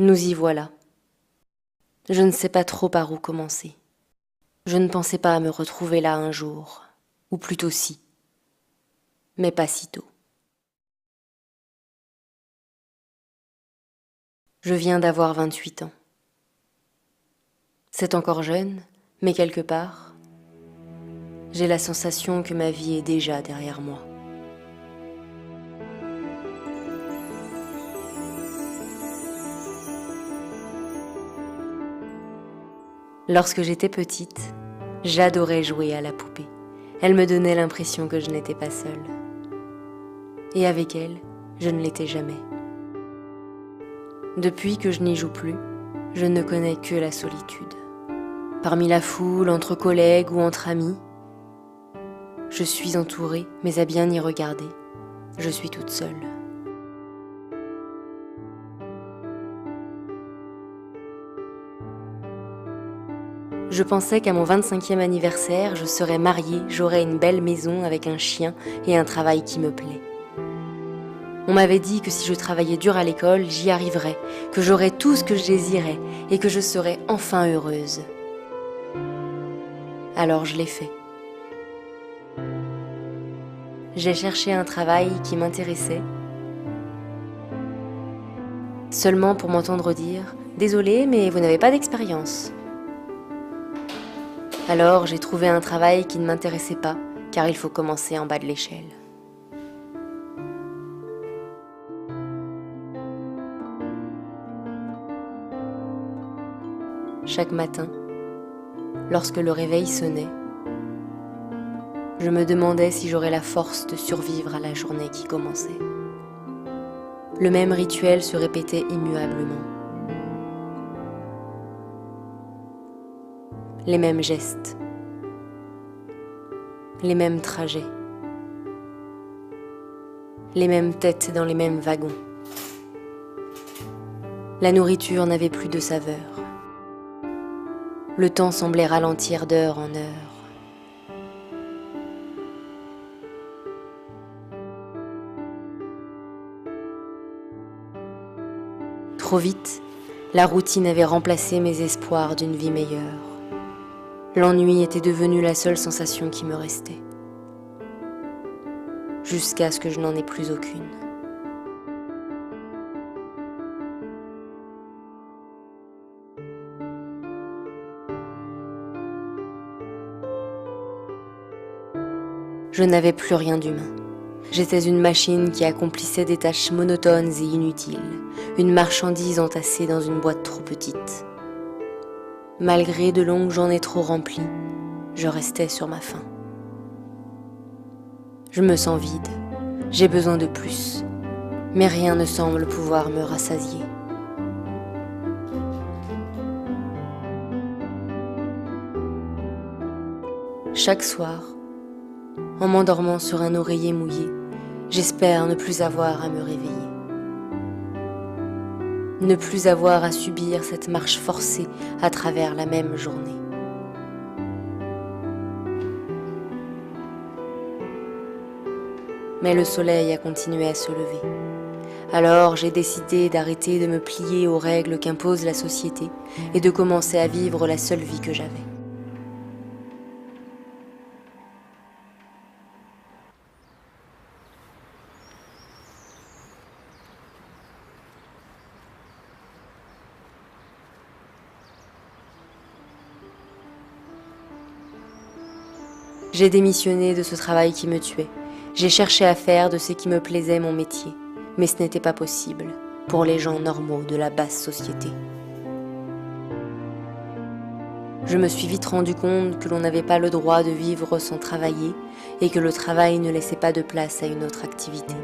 Nous y voilà. Je ne sais pas trop par où commencer. Je ne pensais pas à me retrouver là un jour, ou plutôt si, mais pas si tôt. Je viens d'avoir 28 ans. C'est encore jeune, mais quelque part, j'ai la sensation que ma vie est déjà derrière moi. Lorsque j'étais petite, j'adorais jouer à la poupée. Elle me donnait l'impression que je n'étais pas seule. Et avec elle, je ne l'étais jamais. Depuis que je n'y joue plus, je ne connais que la solitude. Parmi la foule, entre collègues ou entre amis, je suis entourée, mais à bien y regarder, je suis toute seule. Je pensais qu'à mon 25e anniversaire, je serais mariée, j'aurais une belle maison avec un chien et un travail qui me plaît. On m'avait dit que si je travaillais dur à l'école, j'y arriverais, que j'aurais tout ce que je désirais et que je serais enfin heureuse. Alors je l'ai fait. J'ai cherché un travail qui m'intéressait, seulement pour m'entendre dire « Désolée, mais vous n'avez pas d'expérience ». Alors j'ai trouvé un travail qui ne m'intéressait pas, car il faut commencer en bas de l'échelle. Chaque matin, lorsque le réveil sonnait, je me demandais si j'aurais la force de survivre à la journée qui commençait. Le même rituel se répétait immuablement. Les mêmes gestes, les mêmes trajets, les mêmes têtes dans les mêmes wagons. La nourriture n'avait plus de saveur. Le temps semblait ralentir d'heure en heure. Trop vite, la routine avait remplacé mes espoirs d'une vie meilleure. L'ennui était devenu la seule sensation qui me restait. Jusqu'à ce que je n'en ai plus aucune. Je n'avais plus rien d'humain. J'étais une machine qui accomplissait des tâches monotones et inutiles, une marchandise entassée dans une boîte trop petite. Malgré de longues journées trop remplies, je restais sur ma faim. Je me sens vide, j'ai besoin de plus, mais rien ne semble pouvoir me rassasier. Chaque soir, en m'endormant sur un oreiller mouillé, j'espère ne plus avoir à me réveiller. Ne plus avoir à subir cette marche forcée à travers la même journée. Mais le soleil a continué à se lever. Alors j'ai décidé d'arrêter de me plier aux règles qu'impose la société et de commencer à vivre la seule vie que j'avais. J'ai démissionné de ce travail qui me tuait. J'ai cherché à faire de ce qui me plaisait mon métier, mais ce n'était pas possible pour les gens normaux de la basse société. Je me suis vite rendu compte que l'on n'avait pas le droit de vivre sans travailler et que le travail ne laissait pas de place à une autre activité.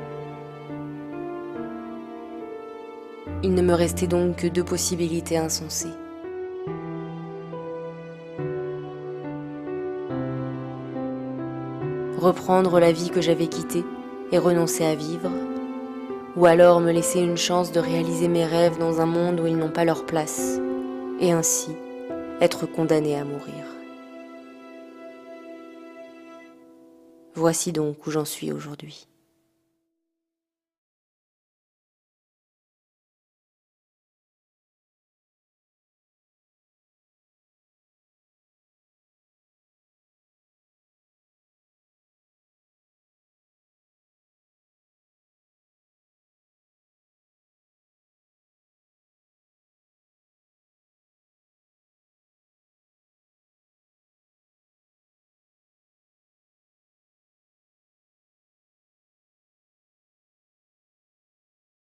Il ne me restait donc que deux possibilités insensées. Reprendre la vie que j'avais quittée et renoncer à vivre, ou alors me laisser une chance de réaliser mes rêves dans un monde où ils n'ont pas leur place, et ainsi être condamné à mourir. Voici donc où j'en suis aujourd'hui.